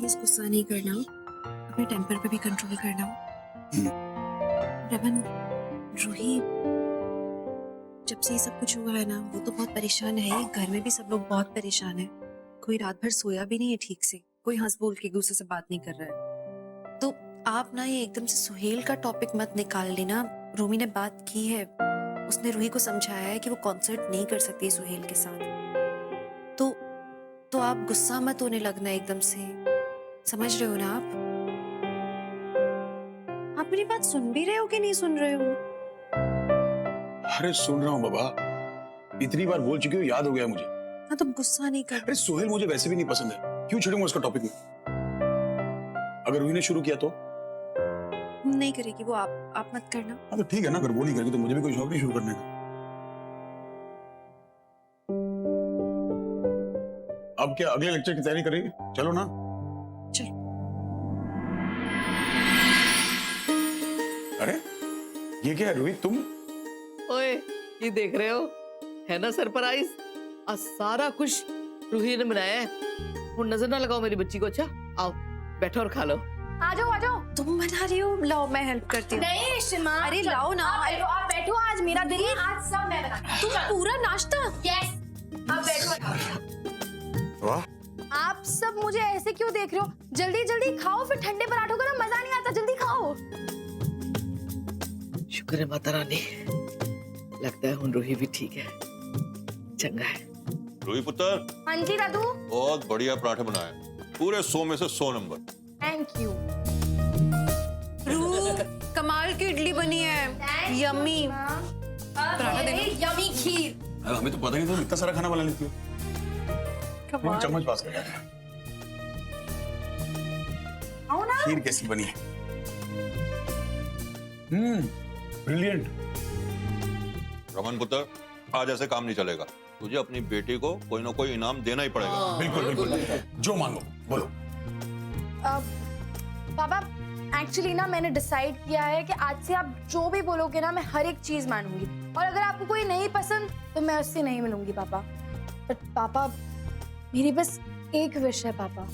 Please गुस्सा नहीं करना, अपने टेम्पर पे भी कंट्रोल करना। रमन, रूही जब से ये सब कुछ हुआ है ना, वो तो बहुत परेशान है। घर में भी सब लोग बहुत परेशान है। कोई रात भर सोया भी नहीं है ठीक से, कोई हंस बोल के एक दूसरे से बात नहीं कर रहा है। तो आप ना ये एकदम से सुहेल का टॉपिक मत निकाल लेना। रूमी ने बात की है, उसने रूही को समझाया है कि वो कॉन्सर्ट नहीं कर सकती सुहेल के साथ। तो आप गुस्सा मत होने लगना एकदम से, समझ रहे हो ना आप मेरी बात सुन भी रहे हो कि नहीं सुन रहे हो? अरे सुन रहा हूँ बाबा, इतनी बार बोल चुकी हो, याद हो गया मुझे। हाँ तो गुस्सा नहीं कर। अरे सोहेल मुझे वैसे भी नहीं पसंद है, क्यों छेड़ूंगा उसका टॉपिक में? अगर रूही ने शुरू किया तो नहीं करेगी वो, आप मत करना। हाँ तो ठीक है ना, अगर वो नहीं करेगी तो मुझे भी कोई शौक नहीं शुरू करने का। अब क्या अगले लेक्चर की तैयारी करेंगे? चलो ना। चलो। अरे ये क्या है रूही, तुम? ओए, ये देख रहे हो, है ना सरप्राइज? आज सारा कुछ रूही ने बनाया है। वो नजर ना लगाओ मेरी बच्ची को। अच्छा आओ बैठो और खा लो। आ जाओ आ जाओ। तुम बना रही हो? लाओ मैं हेल्प करती हूँ। नहीं शिमा, अरे लाओ ना। आप बैठो, आज मेरा दिन है, आज सब मैं बनाती हूँ। तुम पूरा नाश्ता? यस, आप बैठो। वाह, आप सब मुझे ऐसे क्यों देख रहे हो? जल्दी जल्दी खाओ, फिर ठंडे पराठों का ना मजा नहीं आता। जल्दी खाओ। शुक्र है माता रानी, लगता है उन रूही भी ठीक है, चंगा है। रूही पुत्र, हाँ जी दादू। बहुत बढ़िया पराठे बनाए, पूरे 100 में से 100 नंबर। Thank you. कमाल की इडली बनी है, यम्मी। पराठा दे दो। यम्मी खीर। हमें तो पता नहीं था इतना सारा खाना बना लेती हो। कमाल। चम्मच पास कर। आओ ना। खीर कैसी बनी है? ब्रिलियंट। रमन पुत्र, आज ऐसे काम नहीं चलेगा, तुझे अपनी बेटी को कोई ना कोई इनाम देना ही पड़ेगा। बिल्कुल बिल्कुल, जो मांगो बोलो। पापा एक्चुअली ना मैंने डिसाइड किया है कि आज से आप जो भी बोलोगे ना, मैं हर एक चीज मानूंगी। और अगर आपको कोई नहीं पसंद तो मैं उससे नहीं मिलूंगी पापा। बट पापा, मेरी बस एक विश है पापा,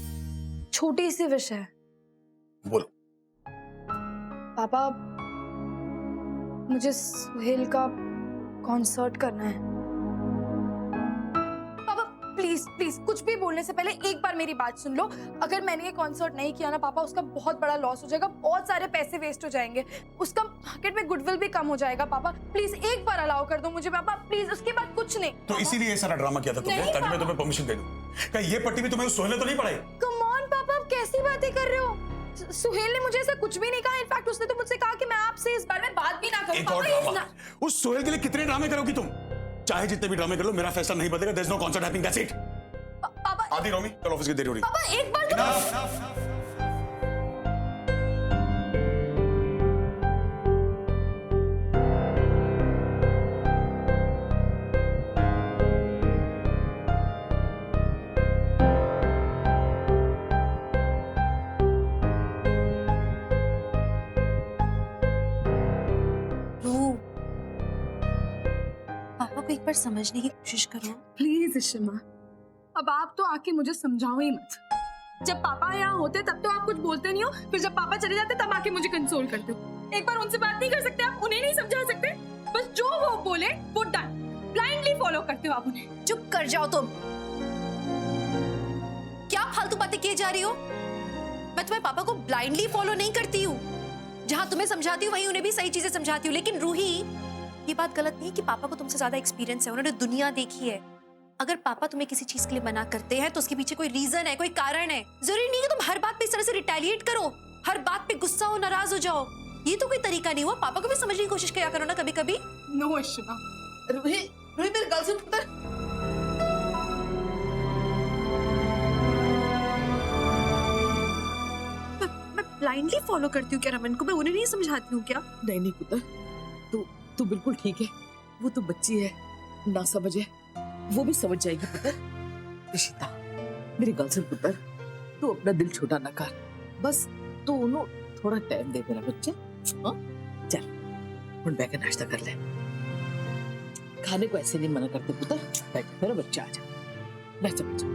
छोटी सी विश है। बोलो। पापा, मुझे सुहेल का कॉन्सर्ट करना है। पापा प्लीज प्लीज, कुछ भी बोलने से पहले एक बार मेरी बात सुन लो। अगर मैंने ये कॉन्सर्ट नहीं किया ना पापा, उसका बहुत बड़ा लॉस हो जाएगा, बहुत सारे पैसे वेस्ट हो जाएंगे, उसका मार्केट में गुडविल भी कम हो जाएगा। पापा प्लीज एक बार अलाउ कर दो मुझे पापा, प्लीज, उसके बाद कुछ नहीं। तो इसीलिए ये सारा ड्रामा किया था तुमने, नहीं, ताकि मैं तुम्हें परमिशन दे दूं। क्या ये पट्टी भी तुम्हें उस सोहेल ने तो नहीं पढ़ाई? कम ऑन पापा, आप कैसी बातें कर रहे हो? सुहेल ने मुझे ऐसा कुछ भी नहीं कहा। इनफैक्ट उसने तो मुझसे कहा कि मैं आपसे इस बारे में बात भी ना करूं। एक और ड्रामा। उस सोहेल के लिए कितने ड्रामे करोगी तुम? चाहे जितने भी ड्रामे कर लो, मेरा फैसला नहीं बदलेगा। There is no concert happening, that's it. पापा आदि रोमी, कल ऑफिस की देरी हो रही है। पापा एक बार तो पापा को एक बार समझने की कोशिश करो। प्लीज शिमा, अब आप तो आके मुझे समझाओ ही मत। जब पापा यहाँ होते तब तो आप कुछ बोलते नहीं हो, फिर जब पापा चले जाते तब आके मुझे कंसोल करते हो। एक बार उनसे बात नहीं कर सकते आप? उन्हें नहीं समझा सकते? बस जो वो बोले वो डन, ब्लाइंडली फॉलो करते हो आप उन्हें। चुप कर जाओ तुम। क्या फालतू बातें किए जा रही हो? मैं तुम्हारे पापा को ब्लाइंडली फॉलो नहीं करती हूँ। जहां तुम्हें समझाती हूँ वहीं उन्हें भी सही चीजें समझाती हूँ। लेकिन रूही, ये बात गलत नहीं है कि पापा को तुमसे ज्यादा एक्सपीरियंस है, उन्होंने दुनिया देखी है। अगर पापा तुम्हें किसी चीज के लिए मना करते हैं तो उसके पीछे कोई रीजन है, कोई कारण है। जरूरी नहीं कि तुम हर बात पे इस तरह से रिटेलिएट करो, हर बात पे गुस्सा हो, नाराज हो जाओ। ये तो कोई तरीका नहीं हुआ। पापा को भी समझने की कोशिश किया करो ना कभी कभी। नो शिमा। रूही, रूही मेरी गल सुन पुत्र। मैं ब्लाइंडली फॉलो करती हूँ क्या रमन को? मैं उन्हें नहीं समझाती हूँ क्या? नहीं नहीं पुत्र, तू बिल्कुल ठीक है। वो तो बच्ची है, ना समझ है, वो भी समझ जाएगी पुत्र। इशिता, मेरी गल सुन पुत्र, तू अपना दिल छोटा ना कर, बस तू उन्हें थोड़ा टाइम दे मेरा बच्चा। हाँ चल हुण बैठ के नाश्ता कर ले। खाने को ऐसे नहीं मना करते पुत्र, बैठ मेरा बच्चा, आ जा, नाश्ता बच्चा।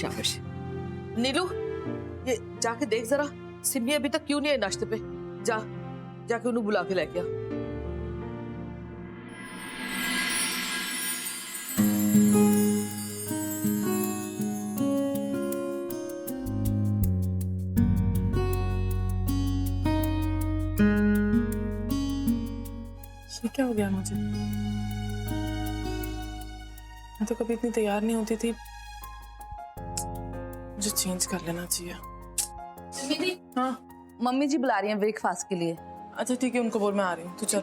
शाबाश। नीलू, ये जाके देख जरा सिमी अभी तक क्यों नहीं आई नाश्ते पे। जाके उन्हें बुला के लेके आ। ये क्या हो गया मुझे? मैं तो कभी इतनी तैयार नहीं होती थी। मुझे चेंज कर लेना चाहिए। हाँ मम्मी जी बुला रही हैं ब्रेकफास्ट के लिए। अच्छा ठीक है, उनको बोल मैं आ रही हूँ, तू चल।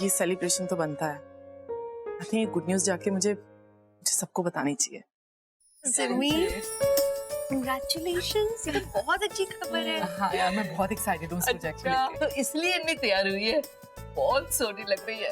ये सेलिब्रेशन तो बनता है। आई थिंक ये गुड न्यूज़ जाके मुझे सबको बतानी चाहिए। सिमी, congratulations, ये तो बहुत अच्छी खबर है। हाँ यार, मैं बहुत एक्साइटेड हूँ इस प्रोजेक्ट के लिए। तो इसलिए इतनी तैयार हुई है, बहुत सोनी लग रही है।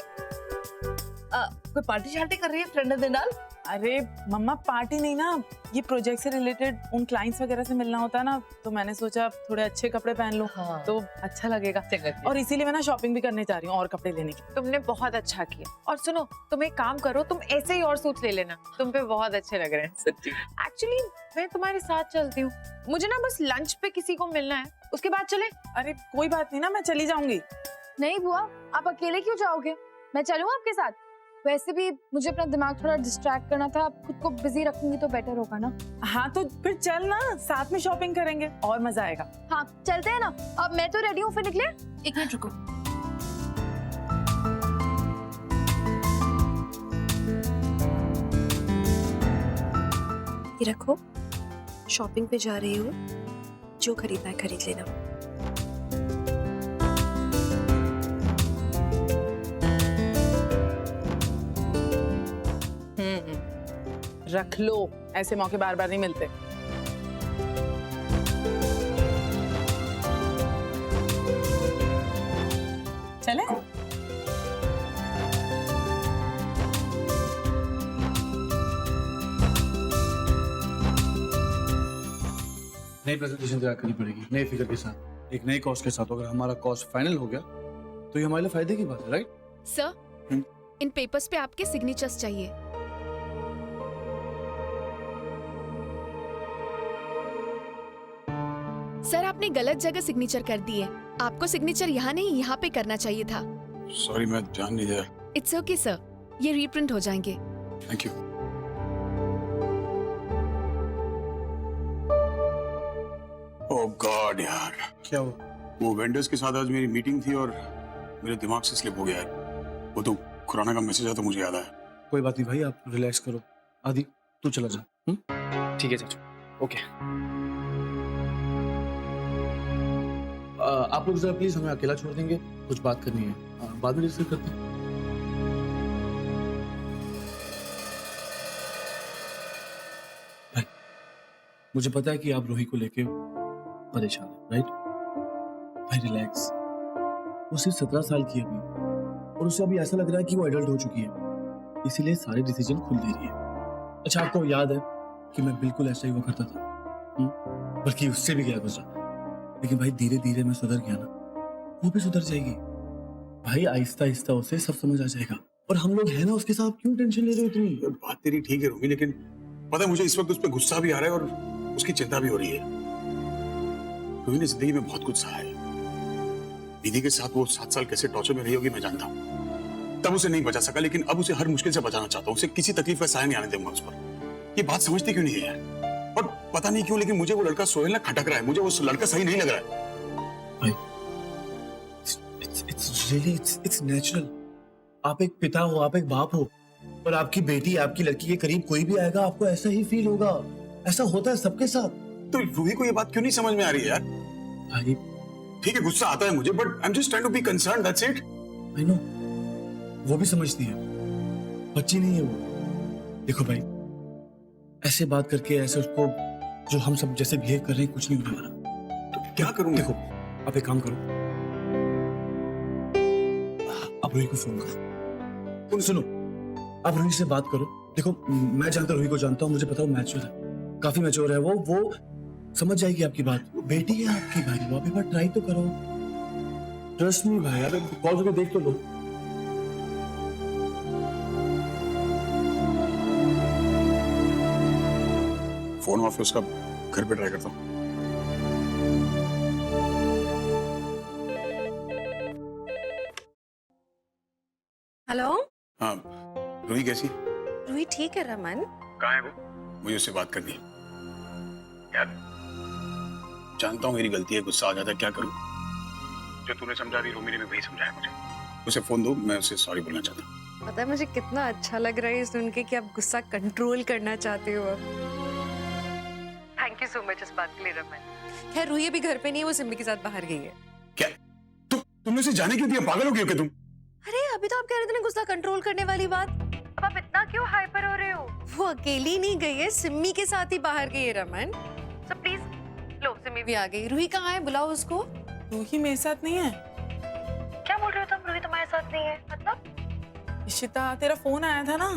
कोई पार्टी शार्टी कर रही है फ्रेंड दे नाल? अरे मम्मा पार्टी नहीं ना, ये प्रोजेक्ट से रिलेटेड उन क्लाइंट्स वगैरह से मिलना होता है ना, तो मैंने सोचा थोड़े अच्छे कपड़े पहन लूं। हाँ। तो अच्छा लगेगा। और इसीलिए मैं ना शॉपिंग भी करने जा रही हूँ और कपड़े लेने की। तुमने बहुत अच्छा किया। और सुनो, तुम एक काम करो, तुम ऐसे ही और सूट ले लेना, तुम पे बहुत अच्छे लग रहे हैं। सच्ची? एक्चुअली मैं तुम्हारे साथ चलती हूँ, मुझे ना बस लंच पे किसी को मिलना है, उसके बाद चले। अरे कोई बात नहीं ना, मैं चली जाऊंगी। नहीं बुआ, आप अकेले क्यों जाओगे? मैं चलूँ आपके साथ? वैसे भी मुझे अपना दिमाग थोड़ा डिस्ट्रैक्ट करना था, खुद को बिजी रखूंगी तो बेटर होगा ना। हाँ तो फिर चल ना, साथ में शॉपिंग करेंगे और मजा आएगा। हाँ चलते हैं ना। अब मैं तो रेडी हूँ, फिर निकले। एक मिनट रुको। ये रखो, शॉपिंग पे जा रही हूँ, जो खरीदना है खरीद लेना। रख लो, ऐसे मौके बार बार नहीं मिलते। चले? नई प्रेजेंटेशन तैयार करनी पड़ेगी, नए फिगर के साथ, एक नए कॉस्ट के साथ। अगर हमारा कॉस्ट फाइनल हो गया तो ये हमारे लिए फायदे की बात है, राइट? सर, इन पेपर्स पे आपके सिग्नेचर्स चाहिए। सर, आपने गलत जगह सिग्नेचर कर दी है। आपको सिग्नेचर यहाँ नहीं, यहाँ पे करना चाहिए था। सॉरी, मैं ध्यान नहीं दिया। इट्स ओके सर, ये रीप्रिंट हो जाएंगे। Thank you. ओह गॉड यार, क्या हुआ? वो वेंडर्स के साथ आज मेरी मीटिंग थी और मेरे दिमाग से स्लिप हो गया यार। वो तो खुराना का मैसेज आया तो मुझे याद आया। कोई बात नहीं भाई, आप रिलैक्स करो। आदि तू चला जा। ठीक है चाचू, ओके। आप लोग जरा प्लीज हमें अकेला छोड़ देंगे, कुछ बात करनी है, बाद में डिस्कस करते हैं। भाई, मुझे पता है कि आप रूही को लेके परेशान हैं, राइट? भाई रिलैक्स, वो सिर्फ 17 साल की है अभी, और उसे अभी ऐसा लग रहा है कि वो एडल्ट हो चुकी है, इसीलिए सारे डिसीजन खुद ले रही है। अच्छा, आपको याद है कि मैं बिल्कुल ऐसा ही हुआ करता था, बल्कि उससे भी गया गुजरा। लेकिन भाई धीरे धीरे मैं सुधर गया ना, वो भी सुधर जाएगी। भाई आहिस्ता आहिस्ता उसे सब समझ आ जाएगा, और हम लोग हैं ना उसके साथ, क्यों टेंशन ले रहे हो इतनी? बात तेरी ठीक है रूही, लेकिन पता है मुझे इस वक्त उस पर गुस्सा भी आ रहा है और उसकी चिंता भी हो रही है। रूही ने जिंदगी में बहुत कुछ सहा है। दीदी के साथ वो 7 साल कैसे टॉर्चर में रही होगी मैं जानता हूँ। तब उसे नहीं बचा सका, लेकिन अब उसे हर मुश्किल से बचाना चाहता हूँ। उसे किसी तकलीफ का साया नहीं आने दूंगा उस पर। ये बात समझती क्यों नहीं है यार? और पता नहीं क्यों, लेकिन मुझे वो लड़का सोहेल ना खटक रहा है। मुझे वो लड़का सही नहीं लग रहा है। भाई it's natural। आप एक पिता हो, आप एक बाप हो, और आपकी बेटी, आपकी लड़की के करीब कोई भी आएगा, आपको ऐसा ही फील होगा। ऐसा होता है सबके साथ। तो रूही को ये बात क्यों नहीं समझ में आ रही है यार? भाई ठीक है, गुस्सा आता है मुझे, but I am just trying to be concerned, that's it. I know, वो भी समझती है, बच्ची नहीं है वो। देखो भाई, ऐसे बात करके, ऐसे उसको जो हम सब जैसे बिहेव कर रहे हैं, कुछ नहीं होने वाला। तो क्या करूं? देखो, आप एक काम करो, आप रूही को फोन करो। सुनो, आप रूही से बात करो। देखो, मैं जानता रूही को जानता हूँ, मुझे पता है वो मैच्योर है, काफी मैच्योर है वो समझ जाएगी आपकी बात। बेटी है आपकी भाई, वो आप एक बार ट्राई तो करो। ट्रस्ट मी भाई, अरे कॉल करके देख तो लो। फोन ऑफ है उसका, घर पे ट्राई करता हूँ। हेलो। हाँ रूही कैसी? रूही ठीक है रमन। कहाँ है वो? मुझे उससे बात करनी है यार। जानता हूँ मेरी गलती है, गुस्सा आ जाता है, क्या करूँ? जो तूने समझा भी रोमी ने भी वही समझाया मुझे। उसे फोन दो, मैं उसे सॉरी बोलना चाहता हूँ। पता है मुझे कितना अच्छा लग रहा है सुन के कि आप गुस्सा कंट्रोल करना चाहते हो अब। थैंक यू सो मच इस बात के लिए रमन। खैर रूही अभी घर पे नहीं है, वो सिम्मी के साथ बाहर गई है। क्या तुमने उसे जाने क्यों दिया? पागल हो गए हो क्या तुम? अरे अभी तो आप कह रहे थे ना गुस्सा कंट्रोल करने वाली बात, अब आप इतना क्यों हाइपर हो रहे हो? वो अकेली नहीं गई है, सिम्मी के साथ ही बाहर गई है रमन। सो प्लीज लो, सिम्मी भी आ गई। रूही कहाँ है? बुलाओ उसको। रूही मेरे साथ नहीं है। क्या बोल रहे हो तुम? रूही तुम्हारे साथ नहीं है मतलब? इशिता तेरा फोन आया था ना?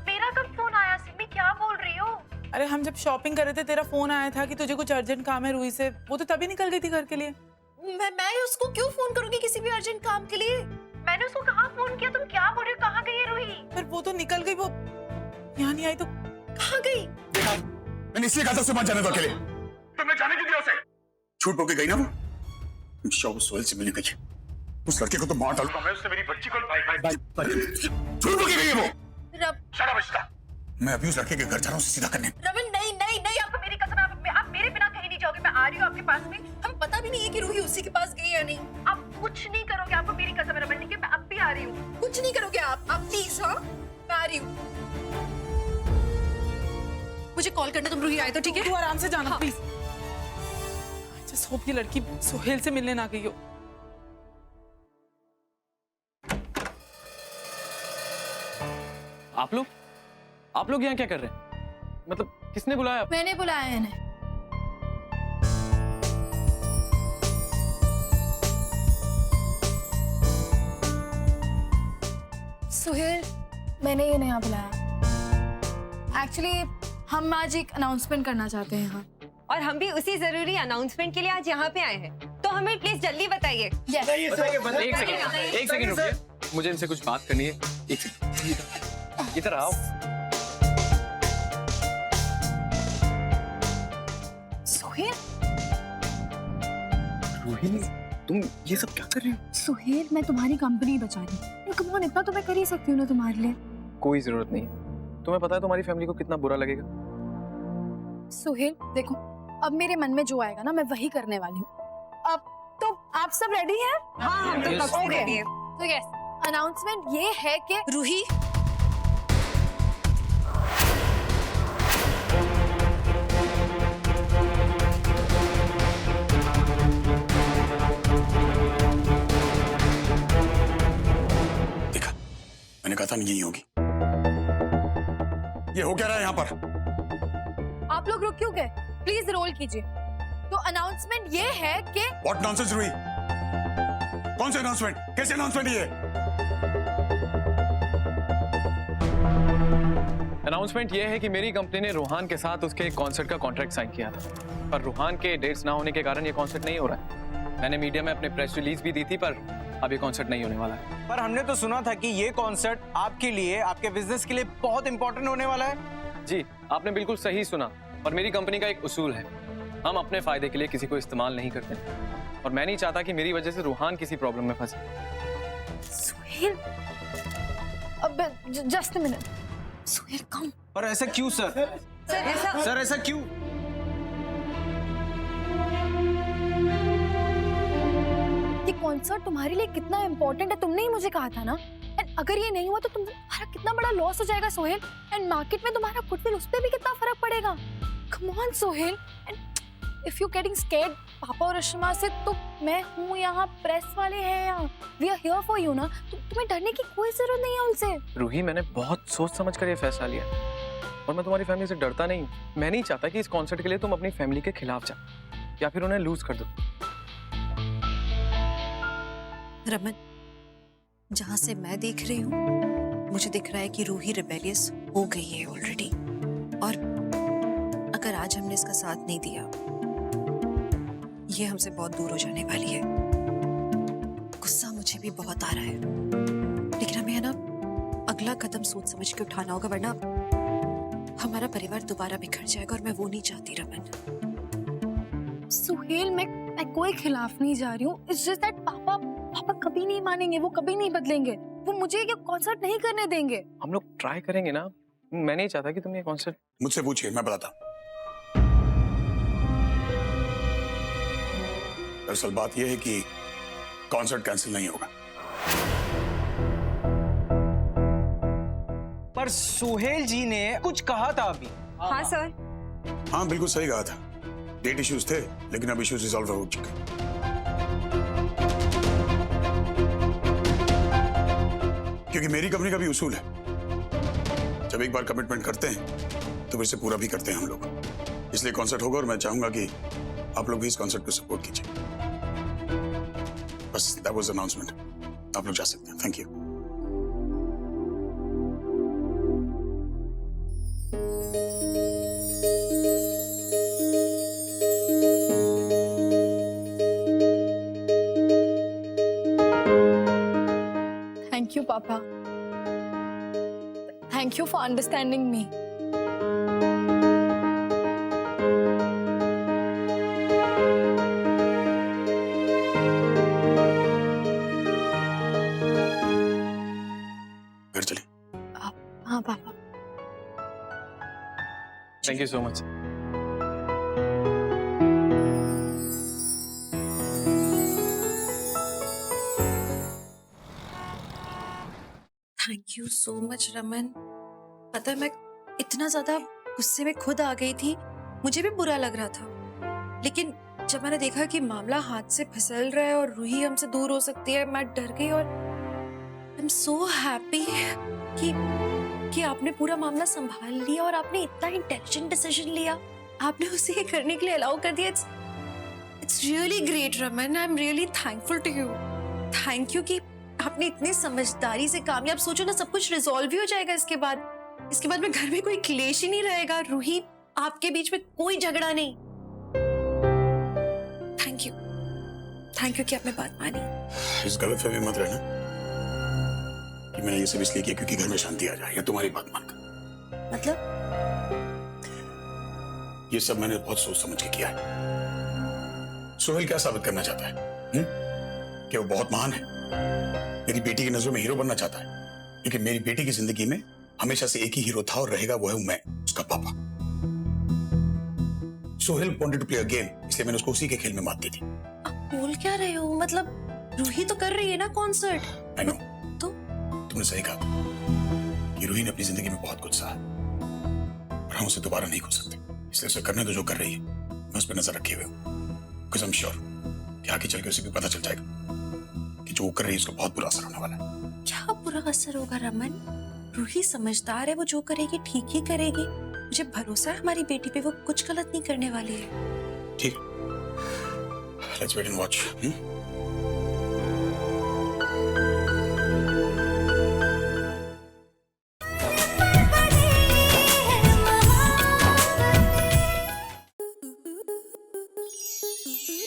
मेरा कब फोन आया? सिम्मी क्या बोल रही हो? अरे हम जब शॉपिंग कर रहे थे तेरा फोन आया था कि तुझे कुछ अर्जेंट काम है रूही से, वो तो तभी निकल गई थी घर के लिए। मैं उसको क्यों फोन करूंगी किसी भी अर्जेंट काम के लिए? मैंने उसको कहाँ फोन किया? तुम क्या बोल रहे हो? कहाँ गई है रूही? पर वो तो निकल गई, वो यहाँ नहीं आई तो कहाँ गई? देखा, मैंने इसलिए कहा था उसे मत जाने दो अकेले। तुमने जाने क्यों दिया उसे? छूट पो के गई ना वो। वो सोहेल से मिलने गई। उस लड़के को तो मार डालूंगा मैं, उसने मेरी बच्ची को छूट पो के गई है वो। Shut up Ishita. मैं अभी उस लड़के के घर जा रहा हूँ सीधा करने। रमन नहीं नहीं नहीं, आपको मेरी कसम, आप मेरे बिना कहीं नहीं जाओगे। मैं आ रही हूँ आपके पास में। हम पता भी नहीं है कि रूही उसी के पास गई या नहीं। आप कुछ नहीं करोगे, आपको मेरी कसम है रमन, ठीक है? मैं अब भी आ रही हूँ। कुछ नहीं करोगे आप प्लीज। हाँ मैं आ रही हूँ। मुझे कॉल करना तुम रूही आए तो ठीक है? तू आराम से जाना प्लीज। जस्ट होप ये लड़की सोहेल से मिलने ना गई हो। आप लोग यहाँ क्या कर रहे हैं? मतलब किसने बुलाया? मैंने बुलाया इन्हें। सुहेल, मैंने इन्हें यहाँ बुलाया। एक्चुअली हम आज एक अनाउंसमेंट करना चाहते हैं यहाँ। और हम भी उसी जरूरी अनाउंसमेंट के लिए आज यहाँ पे आए हैं, तो हमें प्लीज जल्दी बताइए। एक सेकंड रुकिए, मुझे इनसे कुछ बात करनी है। एक सेकंड, इधर आओ। सुहेल, रोहिणी तुम ये सब क्या कर रही हो? सुहेल मैं तुम्हारी कंपनी बचा रही हूँ। कम ऑन, इतना तो मैं कर ही सकती हूँ ना तुम्हारे लिए। कोई जरूरत नहीं है, तुम्हें पता है तुम्हारी फैमिली को कितना बुरा लगेगा। सुहेल देखो, अब मेरे मन में जो आएगा ना मैं वही करने वाली हूँ। अब तो आप सब रेडी हैं? हाँ हम तो कब से रेडी हैं। तो यस, अनाउंसमेंट ये है कि रूही देखा, मैंने कहा था नहीं यही होगी। ये हो क्या रहा है यहाँ पर? आप लोग रुक क्यों गए? प्लीज रोल कीजिए। तो अनाउंसमेंट ये है कि व्हाट नॉनसेंस रूही? कौन सा अनाउंसमेंट? कैसे अनाउंसमेंट ये? अनाउंसमेंट ये है कि मेरी कंपनी ने रूहान के साथ उसके एक कॉन्सर्ट का कॉन्ट्रैक्ट साइन किया था, पर रूहान के डेट्स ना होने के कारण ये कॉन्सर्ट नहीं हो रहा है। मैंने मीडिया में अपने प्रेस रिलीज भी दी थी, पर अब ये कॉन्सर्ट नहीं होने वाला है। पर हमने तो सुना था कि ये कॉन्सर्ट आपके लिए, आपके बिजनेस के लिए बहुत इंपॉर्टेंट होने वाला है। जी आपने बिल्कुल सही सुना, और मेरी कंपनी का एक उसूल है, हम अपने फायदे के लिए किसी को इस्तेमाल नहीं करते, और मैं नहीं चाहता कि मेरी वजह से रूहान किसी प्रॉब्लम में फंसे। सुहेल, अब जस्ट अ मिनट। सुहेल कम। पर ऐसा क्यों सर? सर ऐसा क्यों? ये कॉन्सर्ट तुम्हारे लिए कितना इम्पोर्टेंट है तुमने ही मुझे कहा था ना। एंड अगर ये नहीं हुआ तो तुम्हारा कितना बड़ा लॉस हो जाएगा सोहेल। एंड मार्केट में तुम्हारा गुडविल, उस पर भी कितना फर्क पड़ेगा। Come on Sohail, and if you getting scared पापा और अशमा से, तो मैं हूँ यहाँ, प्रेस वाले हैं यहाँ, we are here for you ना। तुम्हें डरने की कोई जरूरत नहीं है उनसे। रूही मैंने बहुत सोच समझ कर ये फैसला लिया, और मैं तुम्हारी फैमिली से डरता नहीं हूँ। मैं नहीं चाहता कि इस कॉन्सर्ट के लिए तुम अपनी फैमिली के खिलाफ जाओ या फिर उन्हें लूज कर दो। रमन, जहां से मैं देख रही हूँ मुझे दिख रहा है कि रूही रिबेलियस हो गई है ऑलरेडी, और अगर आज हमने इसका साथ नहीं दिया ये हमसे बहुत दूर हो जाने वाली है। गुस्सा मुझे भी बहुत आ रहा है, लेकिन हमें है ना अगला कदम सोच समझ के उठाना होगा, वरना हमारा परिवार दोबारा बिखर जाएगा और मैं वो नहीं चाहती रमन। सुहेल, मैं कोई खिलाफ नहीं जा रही हूँ। इट्स जस्ट दैट पापा कभी नहीं मानेंगे, वो कभी नहीं बदलेंगे। वो मुझे ये कॉन्सर्ट नहीं करने देंगे। हम लोग ट्राई करेंगे ना। मैं नहीं चाहता कि तुम ये कॉन्सर्ट। मुझसे पूछिए, मैं बताता। दरअसल बात यह है कि कॉन्सर्ट कैंसिल नहीं होगा। पर सुहेल जी ने कुछ कहा था अभी। हाँ सर। हाँ बिल्कुल सही कहा था। डेट इश्यूज थे, लेकिन अब इश्यूज रिजॉल्व हो चुके। क्योंकि मेरी कंपनी का भी उसूल है, जब एक बार कमिटमेंट करते हैं तो फिर से पूरा भी करते हैं हम लोग। इसलिए कॉन्सर्ट होगा और मैं चाहूंगा कि आप लोग भी इस कॉन्सर्ट को सपोर्ट कीजिए। बस दैट वाज अनाउंसमेंट। आप लोग जा सकते हैं। Thank you. Thank you, Papa. Thank you for understanding me. घर चलिए। हाँ पापा। Thank you so much. Thank you so much Raman. पता है मैं इतना ज्यादा गुस्से में खुद आ गई थी, मुझे भी बुरा लग रहा था। लेकिन जब मैंने देखा कि मामला हाथ से फिसल रहा है और रूही हमसे दूर हो सकती है, मैं डर गई। और आई एम सो हैप्पी कि आपने पूरा मामला संभाल लिया और आपने इतना इंटेलिजेंट डिसीजन लिया। आपने उसे ये करने के लिए अलाउ कर दिया। It's really great Raman. I am really thankful to you. Thank you कि आपने इतने समझदारी से काम लिया। आप सोचो ना, सब कुछ रिजॉल्व भी हो जाएगा इसके बाद में घर में कोई क्लेश ही नहीं रहेगा। रूही, आपके बीच में कोई झगड़ा नहीं। थैंक यू कि आपने बात मानी। इस गलतफहमी में मत रहना कि मैंने ये सब इसलिए किया क्योंकि घर में शांति आ जाए या तुम्हारी बात मानकर। मतलब ये सब मैंने बहुत सोच समझ के किया है। सोहेल क्या साबित करना चाहता है? कि वो बहुत महान है, मेरी बेटी की नजरों में हीरो बनना चाहता है। लेकिन मेरी बेटी की जिंदगी में हमेशा से एक ही हीरो था और रहेगा, वो है मैं, उसका पापा। Sohail wanted to play a game, इसलिए मैंने उसको उसी के खेल में मात दी थी। आप बोल क्या रहे हो? मतलब रूही तो कर रही है ना कॉन्सर्ट। I know. तो तुमने सही कहा कि रूही ने अपनी जिंदगी में बहुत कुछ सहा और हम उसे दोबारा नहीं खो सकते। इसलिए उसे करने दो जो कर रही है। मैं उस पर नजर रखे हुए हूँ, बिकॉज़ आई एम श्योर कि आगे चल के उसे भी पता चल जाएगा कि जो वो कर रही है उसको बहुत बुरा असर होने वाला है। क्या बुरा असर होगा रमन? रूही समझदार है, वो जो करेगी ठीक ही करेगी। मुझे भरोसा है हमारी बेटी पे, वो कुछ गलत नहीं करने वाली है। ठीक, लेट्स वेट एंड वॉच।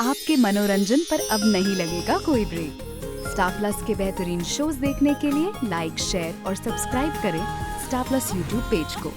आपके मनोरंजन पर अब नहीं लगेगा कोई ब्रेक। स्टार प्लस के बेहतरीन शोज देखने के लिए लाइक, शेयर और सब्सक्राइब करें स्टार प्लस यूट्यूब पेज को।